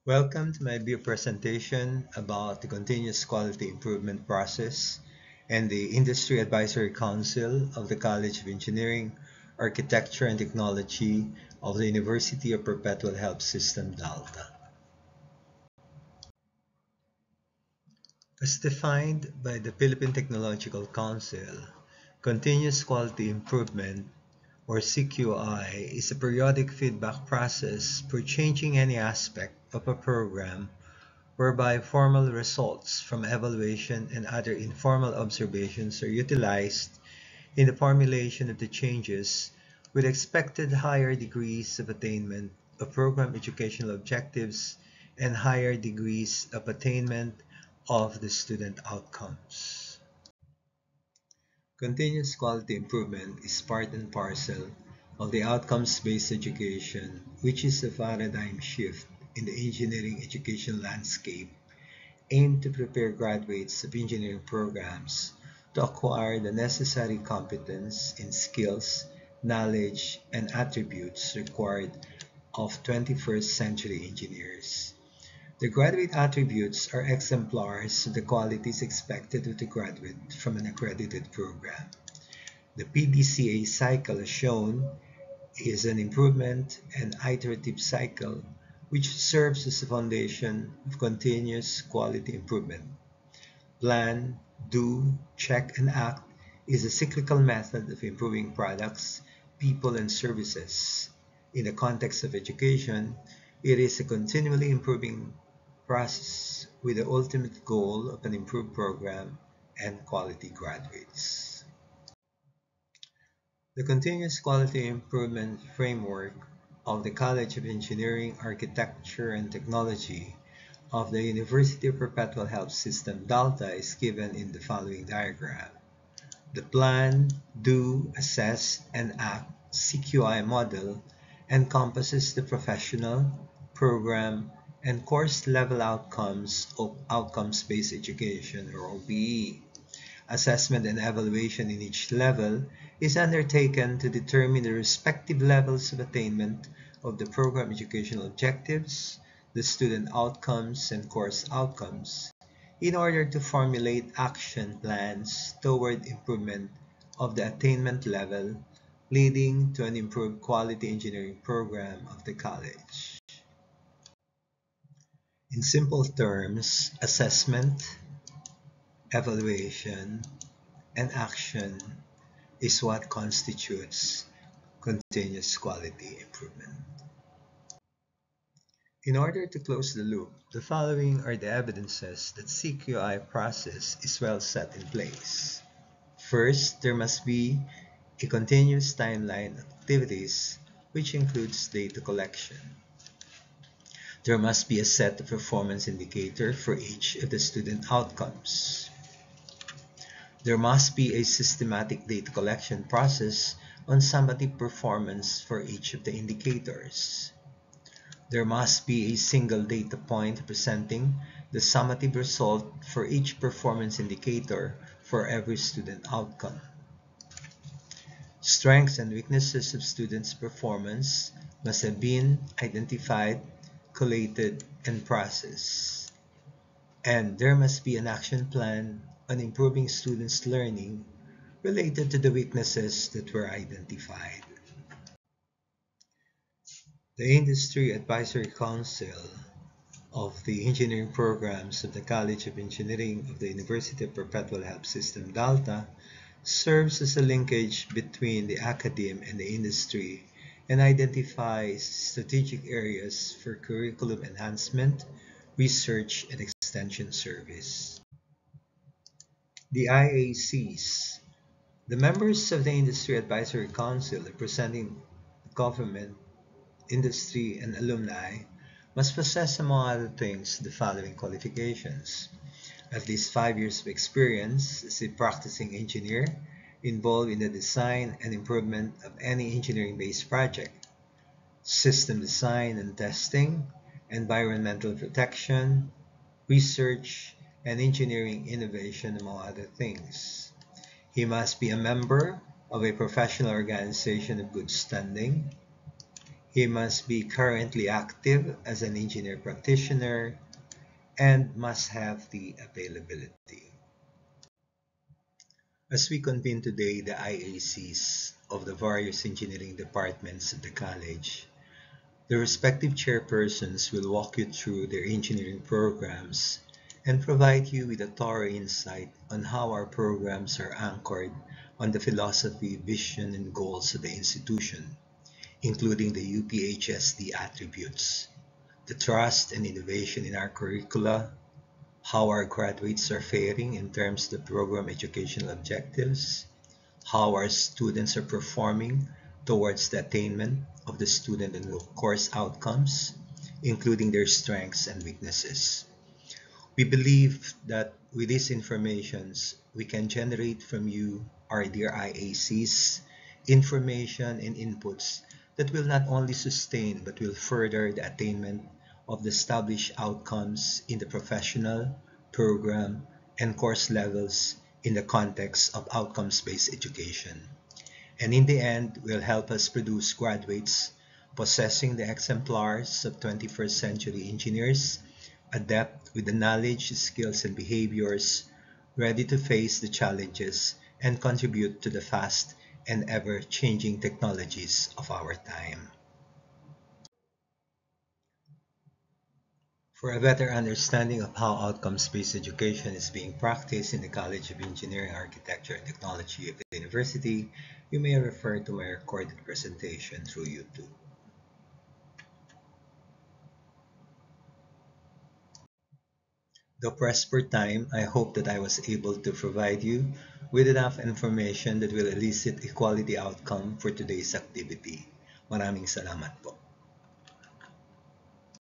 Welcome to my video presentation about the continuous quality improvement process and the Industry Advisory Council of the College of Engineering, Architecture and Technology of the University of Perpetual Help System, DALTA. As defined by the Philippine Technological Council, continuous quality improvement or CQI is a periodic feedback process for changing any aspect of a program whereby formal results from evaluation and other informal observations are utilized in the formulation of the changes with expected higher degrees of attainment of program educational objectives and higher degrees of attainment of the student outcomes. Continuous quality improvement is part and parcel of the outcomes-based education, which is a paradigm shift in the engineering education landscape aimed to prepare graduates of engineering programs to acquire the necessary competence in skills, knowledge, and attributes required of 21st century engineers. The graduate attributes are exemplars of the qualities expected of the graduate from an accredited program. The PDCA cycle, as shown, is an improvement and iterative cycle which serves as the foundation of continuous quality improvement. Plan, do, check, and act is a cyclical method of improving products, people, and services. In the context of education, it is a continually improving process with the ultimate goal of an improved program and quality graduates. The Continuous Quality Improvement Framework of the College of Engineering, Architecture and Technology of the University of Perpetual Help System, DALTA, is given in the following diagram. The Plan, Do, Assess, and Act CQI model encompasses the professional, program, and course level outcomes of outcomes-based education, or OBE. Assessment and evaluation in each level is undertaken to determine the respective levels of attainment of the program educational objectives, the student outcomes, and course outcomes, in order to formulate action plans toward improvement of the attainment level, leading to an improved quality engineering program of the college. In simple terms, assessment, evaluation, and action is what constitutes continuous quality improvement. In order to close the loop, the following are the evidences that CQI process is well set in place. First, there must be a continuous timeline of activities, which includes data collection. There must be a set of performance indicator for each of the student outcomes. There must be a systematic data collection process on summative performance for each of the indicators. There must be a single data point representing the summative result for each performance indicator for every student outcome. Strengths and weaknesses of students' performance must have been identified, collated, and processed. And there must be an action plan on improving students' learning related to the weaknesses that were identified. The Industry Advisory Council of the Engineering Programs of the College of Engineering of the University of Perpetual Help System, DALTA, serves as a linkage between the academe and the industry and identifies strategic areas for curriculum enhancement, research, and extension service. The IACs. The members of the Industry Advisory Council representing government, industry, and alumni must possess, among other things, the following qualifications: at least 5 years of experience as a practicing engineer involved in the design and improvement of any engineering-based project, system design and testing, environmental protection, research, and engineering innovation, among other things. He must be a member of a professional organization of good standing. He must be currently active as an engineer practitioner and must have the availability. As we convene today the IACs of the various engineering departments of the college, the respective chairpersons will walk you through their engineering programs and provide you with a thorough insight on how our programs are anchored on the philosophy, vision, and goals of the institution, including the UPHSD attributes, the trust and innovation in our curricula, how our graduates are faring in terms of the program educational objectives, how our students are performing towards the attainment of the student and course outcomes, including their strengths and weaknesses. We believe that with these informations, we can generate from you, our dear IACs, information and inputs that will not only sustain but will further the attainment of the established outcomes in the professional, program, and course levels in the context of outcomes-based education. And in the end, will help us produce graduates possessing the exemplars of 21st century engineers, adept with the knowledge, skills, and behaviors, ready to face the challenges and contribute to the fast and ever-changing technologies of our time. For a better understanding of how outcomes-based education is being practiced in the College of Engineering, Architecture, and Technology of the university, you may refer to my recorded presentation through YouTube. Though pressed for time, I hope that I was able to provide you with enough information that will elicit a quality outcome for today's activity. Maraming salamat po.